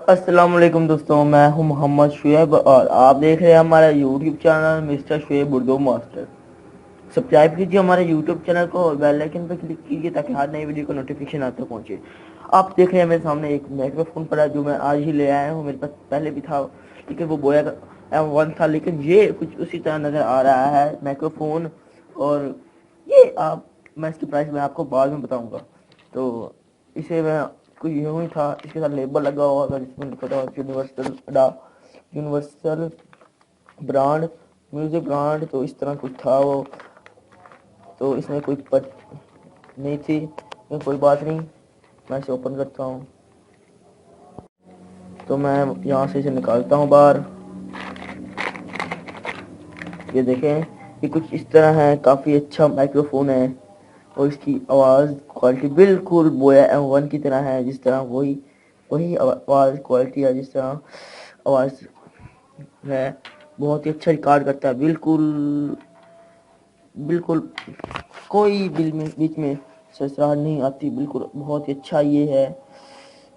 अस्सलाम वालेकुम दोस्तों, मैं हूं मोहम्मद शुएब और आप देख रहे हैं हमारा YouTube channel mister Shoaib Urdu master. Subscribe कीजिए हमारे यूट्यूब चैनल को और बेल आइकन पर क्लिक कीजिए ताकि हर नई वीडियो का नोटिफिकेशन आप तक पहुंचे। आप देख रहे हैं मेरे सामने एक माइक्रोफोन पड़ा है जो मैं आज ही ले आया हूं। मेरे पास पहले भी था लेकिन वो बोया का M1 था, लेकिन ये कुछ उसी तरह नज़र आ रहा है माइक्रोफोन। और ये आप मैं इसकी प्राइस मैं आपको बाद में बताऊँगा। तो इसे मैं कोई यूँ ही था, इसके साथ लेबल लगा हुआ था जिसमें लिखा था यूनिवर्सल ब्रांड म्यूजिक ब्रांड। तो इस तरह कुछ था वो, तो इसमें कोई पट नहीं थी, लेकिन कोई बात नहीं, मैं इसे ओपन करता हूँ। तो मैं यहाँ से इसे निकालता हूँ बाहर। ये देखें, ये कुछ इस तरह है, काफ़ी अच्छा माइक्रोफोन है और इसकी आवाज़ क्वालिटी बिल्कुल बोया M1 की तरह है, जिस तरह वही वही आवाज़ क्वालिटी है, जिस तरह आवाज़ है। बहुत ही अच्छा रिकॉर्ड करता है, बिल्कुल बिल्कुल कोई बीच में ससराहट नहीं आती, बिल्कुल बहुत ही अच्छा ये है।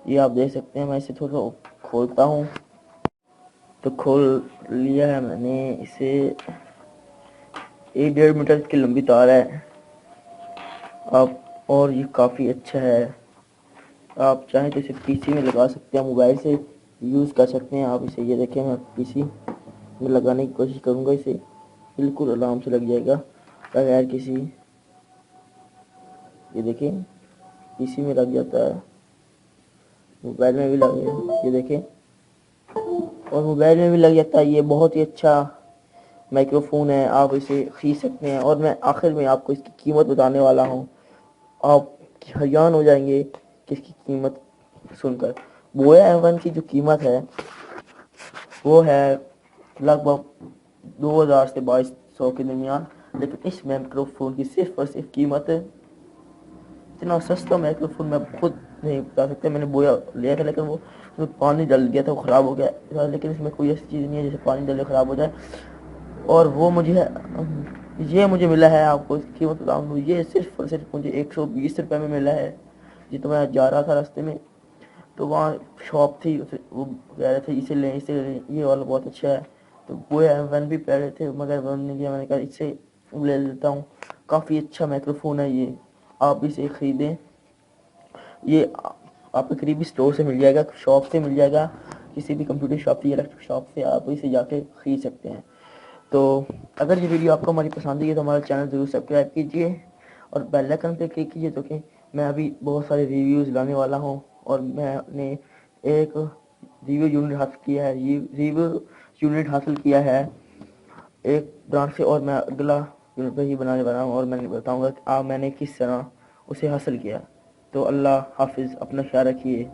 ये आप देख सकते हैं। मैं इसे थोड़ा खोलता हूँ। तो खोल लिया है मैंने इसे। 1.5 मीटर की लंबी तार है आप, और ये काफ़ी अच्छा है। आप चाहें तो इसे पीसी में लगा सकते हैं, मोबाइल से यूज़ कर सकते हैं आप इसे। ये देखें, मैं पीसी में लगाने की कोशिश करूँगा, इसे बिल्कुल आराम से लग जाएगा बगैर किसी। ये देखें, पीसी में लग जाता है, मोबाइल में भी लग गया, ये देखें, और मोबाइल में भी लग जाता है। ये बहुत ही अच्छा माइक्रोफोन है, आप इसे खरीद सकते हैं। और मैं आखिर में आपको इसकी कीमत बताने वाला हूँ, आप हैरान हो जाएंगे कि इसकी कीमत सुनकर। बोया M1 की जो कीमत है वो है लगभग 2000 से 2200 के दरमियान, लेकिन इस माइक्रोफोन की सिर्फ और सिर्फ कीमत है, इतना सस्ता माइक्रोफोन मैं खुद नहीं बता सकता। मैंने बोया लिया था, लेकिन वो उसमें पानी डल गया था, वो ख़राब हो गया, लेकिन इसमें कोई ऐसी चीज़ नहीं है जैसे पानी डले ख़राब हो जाए। और वो मुझे मिला है, आपको इसकी कीमत बताऊँ तो ये सिर्फ और सिर्फ मुझे 120 रुपये में मिला है। जी, तो मैं जा रहा था रास्ते में, तो वहाँ शॉप थी, वो कह रहे थे इसे लें इसे लें, ये वाला बहुत अच्छा है। तो वो M1 भी कह रहे थे, मगर वन नहीं किया, मैंने कहा इससे ले लेता हूँ। काफ़ी अच्छा माइक्रोफोन है ये, आप इसे ख़रीदें। ये आपके करीबी स्टोर से मिल जाएगा, शॉप से मिल जाएगा, किसी भी कंप्यूटर शॉप या इलेक्ट्रिक शॉप से आप इसे जाके ख़रीद सकते हैं। तो अगर ये वीडियो आपको हमारी पसंद आई है तो हमारा चैनल ज़रूर सब्सक्राइब कीजिए और बेल आइकन पे क्लिक कीजिए, तो कि मैं अभी बहुत सारे रिव्यूज़ लाने वाला हूँ। और मैंने एक रिव्यू यूनिट हासिल किया है, एक ब्रांच से, और मैं अगला यूनिट पर ही बनाने वाला हूँ और मैं बताऊँगा कि मैंने किस तरह उसे हासिल किया। तो अल्लाह हाफिज़, अपना ख्याल रखिए।